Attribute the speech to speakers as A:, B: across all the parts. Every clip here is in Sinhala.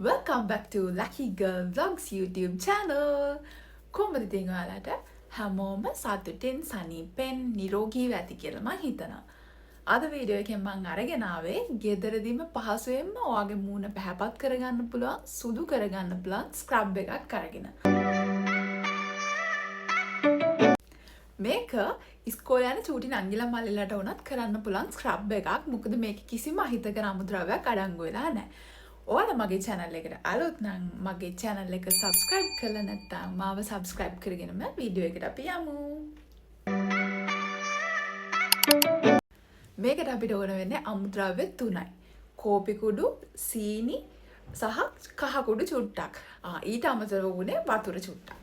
A: Welcome back to Lucky Girl Vlogs YouTube channel. කොහොමද ඉතින් ඔයාලට හැමෝම සතුටින් සනීපෙන් නිරෝගීව ඇති කියලා මම හිතනවා. අද වීඩියෝ එකෙන් මම අරගෙන ආවේ ගෙදරදීම පහසුවෙන්ම ඔයාගේ මූණ පැහැපත් කරගන්න පුළුවන් සුදු කරගන්න පුළුවන් ස්ක්‍රබ් එකක් අරගෙන. මේක ඉස්කෝලේ යන චූටි නංගිලා මල්ලිලාට වුණත් කරන්න පුළුවන් ස්ක්‍රබ් එකක්. මොකද මේක කිසිම අහිතකර අමුද්‍රව්‍යයක් අඩංගු වෙලා නැහැ. ඔයාලා මගේ channel එකට අලුත් නම් මගේ channel එක subscribe කරලා නැත්නම් මාව subscribe කරගෙනම වීඩියෝ එකට අපි යමු. මේකට අපිට ඕන වෙන්නේ අමුද්‍රව්‍ය 3යි. කෝපි කුඩු, සීනි සහ කහ කුඩු චුට්ටක්. ඊට අමතරව උනේ වතුර චුට්ටක්.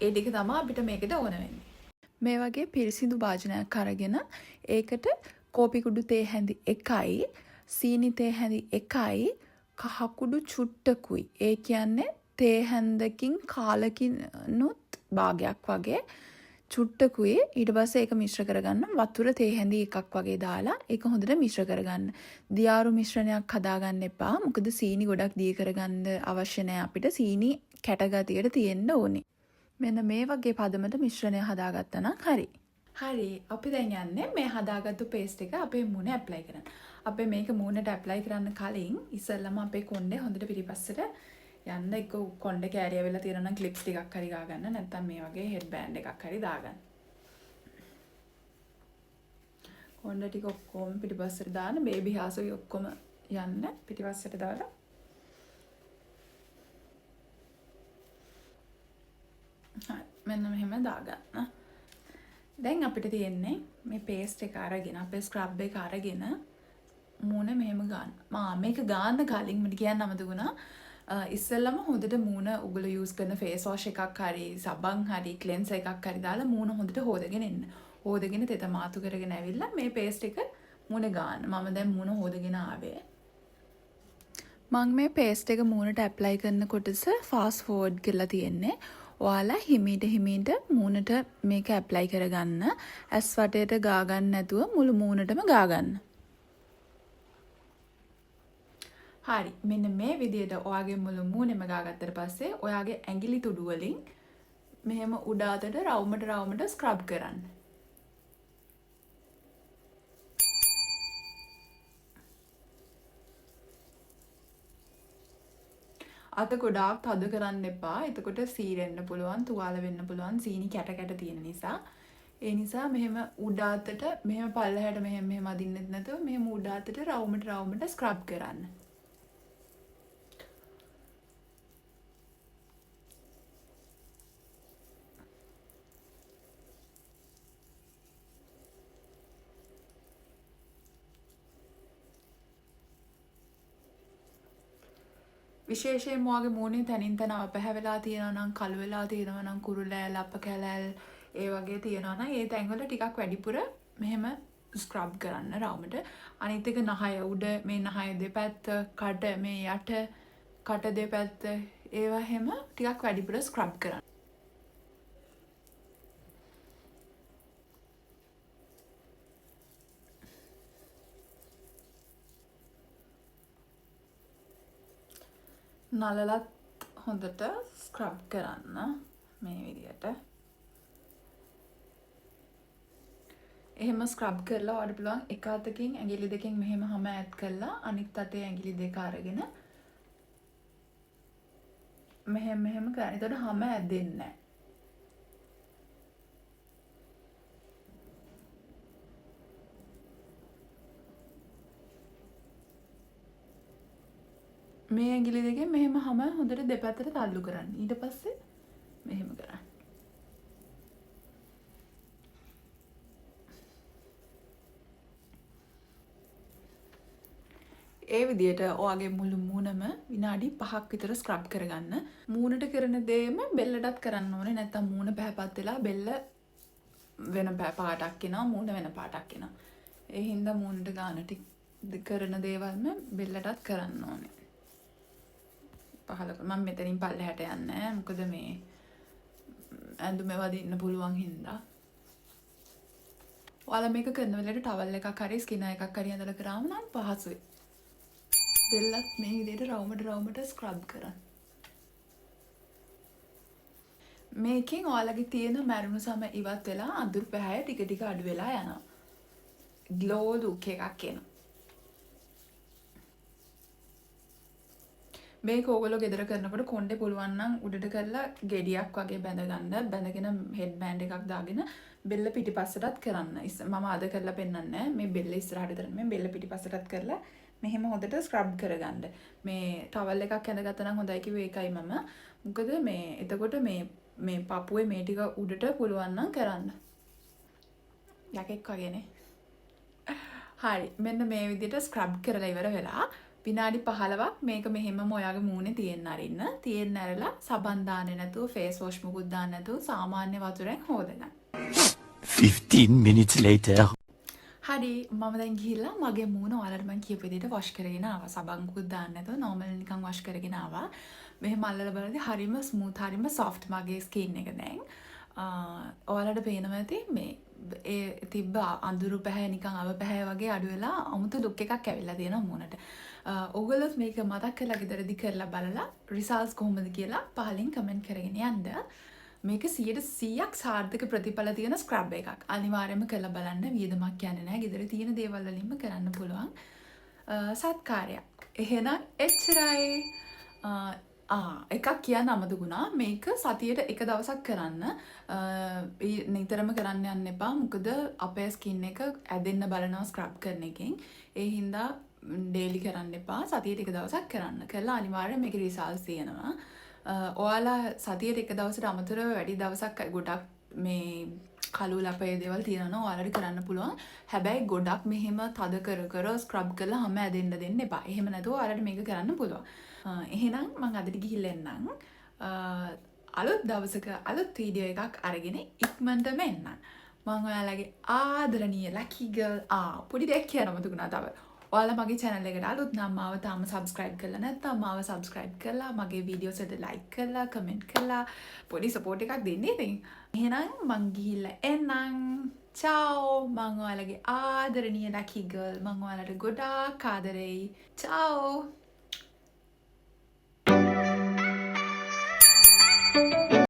A: ඒ ටික තමයි අපිට මේකට ඕන වෙන්නේ. මේ වගේ පිරිසිදු භාජනයක් අරගෙන ඒකට කෝපි කුඩු තේ හැඳි 1යි, සීනි තේ හැඳි 1යි, කහකුඩු චුට්ටකුයි. ඒ කියන්නේ තේ හැන්දකින් කාලකිනුත් භාගයක් වගේ චුට්ටකුයි. ඊට පස්සේ ඒක මිශ්‍ර කරගන්න වතුර තේ හැඳි එකක් වගේ දාලා ඒක හොඳට මිශ්‍ර කරගන්න. දියාරු මිශ්‍රණයක් හදාගන්න එපා. මොකද සීනි ගොඩක් දී කරගන්න අවශ්‍ය නැහැ අපිට. සීනි කැටගතියට තියෙන්න ඕනේ. මෙන්න මේ වගේ පදමට මිශ්‍රණය හදාගත්තා නම් හරි. හරි. අපි දැන් යන්නේ මේ හදාගත්තු පේස්ට් එක අපේ මූණේ ඇප්ලයි කරන්න. අපේ මේක මූණට ඇප්ලයි කරන්න කලින් ඉස්සෙල්ලාම අපේ කොණ්ඩේ හොඳට පිටිපස්සට යන්න එක කොණ්ඩේ කෑරිය වෙලා තියෙනවා නම් ක්ලිප්ස් ටිකක් හරි ගාගන්න. නැත්නම් මේ වගේ හෙඩ් බෑන්ඩ් එකක් හරි දාගන්න. කොණ්ඩේ ටික ඔක්කොම පිටිපස්සට දාන්න. බේබි හාසුයි ඔක්කොම යන්න පිටිපස්සට දාලා. හරි. මෙන්න මෙහෙම දාගන්න. දැන් අපිට තියෙන්නේ මේ පේස්ට් එක අරගෙන අපේ ස්ක්‍රබ් එක අරගෙන මූණ මෙහෙම ගන්න. මේක ගන්න කලින් මට කියන්න අමතකුණා. ඉස්සෙල්ලම හොඳට මූණ උගල යූස් කරන ෆේස් වොෂ් එකක් හරි සබන් හරි ක්ලෙන්සර් එකක් හරි දාලා මූණ හොඳට හොදගෙන එන්න. හොදගෙන තෙත මාතු කරගෙන ඇවිල්ලා මේ පේස්ට් එක මූණ ගන්න. මම දැන් මූණ හොදගෙන ආවේ. මම මේ පේස්ට් එක මූණට ඇප්ලයි කරන කොටස ෆාස්ට් ෆෝවර්ඩ් කරලා තියෙන්නේ. ඔයාලා හිමීට මූණට මේක ඇප්ලයි කරගන්න. ඇස් වටේට ගා ගන්න නැතුව මුළු මූණටම ගා ගන්න. හරි. මෙන්න මේ විදිහට ඔයාගේ මුළු මූණෙම ගාගත්තට පස්සේ ඔයාගේ ඇඟිලි තුඩු වලින් මෙහෙම උඩ අතට රවුමට ස්ක්‍රබ් කරන්න. අත ගොඩාක් තද කරන්න එපා. එතකොට සීරෙන්න පුළුවන්, තුවාල වෙන්න පුළුවන්. සීනි කැට තියෙන නිසා. ඒ නිසා මෙහෙම උඩ අතට මෙහෙම පල්ලහැට මෙහෙම අදින්නෙත් නැතුව මෙහෙම උඩ අතට රවුමට ස්ක්‍රබ් කරන්න. විශේෂයෙන්ම ඔයාගේ මූණේ තනින් තන අපහැවෙලා තියෙනවා නම් කළු වෙලා තියෙනවා නම් කුරුලෑල් අප කැලෑල් ඒ වගේ තියෙනවා නම් ඒ තැන්වල ටිකක් වැඩිපුර මෙහෙම ස්ක්‍රබ් කරන්න රවුමට. අනිත් එක නහය උඩ මේ නහය දෙපැත්ත කට මේ යට කට දෙපැත්ත ඒවා හැම ටිකක් වැඩිපුර ස්ක්‍රබ් කරන්න. නලලත් හොඳට ස්ක්‍රබ් කරන්න මේ විදියට. එහෙම ස්ක්‍රබ් කරලා ඔයාලට පුළුවන් එක අතකින් ඇඟිලි දෙකෙන් මෙහෙම හැම ඈඩ් කරලා අනිත් අතේ ඇඟිලි දෙක අරගෙන මෙහෙම කරන්න. එතකොට හැම ඇදෙන්නේ නැහැ. මේ ඇඟිලි දෙකෙන් මෙහෙම හැම හොඳට දෙපැත්තට තල්ලු කරන්න. ඊට පස්සේ මෙහෙම කරන්න. ඒ විදිහට ඔයාගේ මුළු මූණම විනාඩි 5ක් විතර ස්ක්‍රබ් කරගන්න. මූණට කරන දේම බෙල්ලටත් කරන්න ඕනේ. නැත්තම් මූණ පැහැපත් වෙලා බෙල්ල වෙන පාටක් එනවා, මූණ වෙන පාටක් එනවා. ඒ හින්දා මූණට ගාන ටික කරන දේවල්ම බෙල්ලටත් කරන්න ඕනේ. මම මෙතනින් පල්ලෙහාට යන්නේ නැහැ. මොකද මේ ඇඳුමේ වදින්න පුළුවන් හින්දා. ඔයාලා මේක කරන වෙලේට ටවල් එකක් හරි ස්කිනර් එකක් හරි ඇඳලා කරාම නම් පහසුයි. බෙල්ලත් මේ විදිහට රවුමට ස්ක්‍රබ් කරන්න. මේකෙන් ඔයාලගේ තියෙන මැරුණු සම ඉවත් වෙලා අඳුරු පැහැය ටික ටික අඩු වෙලා යනවා. ග්ලෝ ලුක් එකක් එනවා. මේක ඕගොල්ලෝ ගෙදර කරනකොට කොණ්ඩේ පුළුවන් නම් උඩට කරලා ගෙඩියක් වගේ බැඳගන්න. බැඳගෙන හෙඩ් බෑන්ඩ් එකක් දාගෙන බෙල්ල පිටිපස්සටත් කරන්න. මම අද කරලා පෙන්නන්නේ මේ බෙල්ල ඉස්සරහට විතරනේ. මේ බෙල්ල පිටිපස්සටත් කරලා මෙහෙම හොඳට ස්ක්‍රබ් කරගන්න. මේ ටවල් එකක් ඇඳගත්තා නම් හොඳයි කිව්වේ ඒකයි මම. මොකද මේ එතකොට මේ පපුවේ මේ ටික උඩට පුළුවන් නම් කරන්න. යකෙක් වගේනේ. හරි. මෙන්න මේ විදිහට ස්ක්‍රබ් කරලා ඉවර වෙලා විනාඩි 15ක් මේක මෙහෙමම ඔයාගේ මූණේ තියෙන්න අරින්න. තියෙන්න ඇරලා සබන් දාන්නේ නැතුව ෆේස් වොෂ් මුකුත් දාන්නේ නැතුව සාමාන්‍ය වතුරෙන් හොදගන්න.
B: 15 minutes later.
A: හරි මම දැන් ගිහිල්ලා මගේ මූණ ඔයාලට මම කියපු විදිහට වොෂ් කරගෙන ආවා. සබන් මුකුත් දාන්නේ නැතුව නෝමල් නිකන් වොෂ් කරගෙන ආවා. මෙහෙම අල්ලලා බලද්දි හරිම ස්මූත් හරිම සොෆ්ට් මගේ ස්කින් එක දැන්. ඔයාලට පේනවා ඇති මේ ඒ තිබ්බ අඳුරු පැහැ නිකන් අව පැහැ වගේ අඩු වෙලා අමුතු ලුක් එකක් ඇවිල්ලා තියෙනවා මූණට. ඔයගොල්ලොත් මේක මතක් කරලා ගෙදරදී කරලා බලලා රිසල්ට්ස් කොහොමද කියලා පහලින් කමෙන්ට් කරගෙන යන්න. මේක 100%ක් සාර්ථක ප්‍රතිඵල තියෙන ස්ක්‍රබ් එකක්. අනිවාර්යයෙන්ම කරලා බලන්න. වියදමක් යන්නේ නැහැ. ගෙදර තියෙන දේවල් වලින්ම කරන්න පුළුවන් සත්කාරයක්. එහෙනම් එච්චරයි. එකක් කියන්න අමතකුණා. මේක සතියට එක දවසක් කරන්න. නිතරම කරන්න යන්න එපා. මොකද අපේ ස්කින් එක ඇදෙන්න බලනවා ස්ක්‍රබ් කරන එකෙන්. ඒ හින්දා ඩේලි කරන්න එපා. සතියට එක දවසක් කරන්න. කළා අනිවාර්යයෙන් මේකේ රිසල්ට්ස් තියෙනවා. ඔයාලා සතියට එක දවසට අමතරව වැඩි දවසක් ගොඩක් මේ කළු ලපේ දේවල් තියෙනවා ඔයාලට කරන්න පුළුවන්. හැබැයි ගොඩක් මෙහෙම තද කර ස්ක්‍රබ් කරලා හැම ඇදෙන්න දෙන්න එපා. එහෙම නැතුව ඔයාලට මේක කරන්න පුළුවන්. එහෙනම් මම අදට ගිහිල්ලා එන්නම්. අලුත් දවසක අලුත් වීඩියෝ එකක් අරගෙන ඉක්මනටම එන්නම්. මම ඔයාලගේ ආදරණීය ලකි ගර්ල් පොඩි දෙයක් කියන්න මතකුණා තව. ඔයාලා මගේ channel එකට අලුත් නම් මාව තාම subscribe කරලා නැත්නම් මාව subscribe කරලා මගේ videos වලට like කරලා comment කරලා පොඩි support එකක් දෙන්න ඉතින්. එහෙනම් මං ගිහිල්ලා එන්නම්. ciao මං ඔයාලගේ ආදරණීය lucky girl මං ඔයාලට ගොඩාක් ආදරෙයි. ciao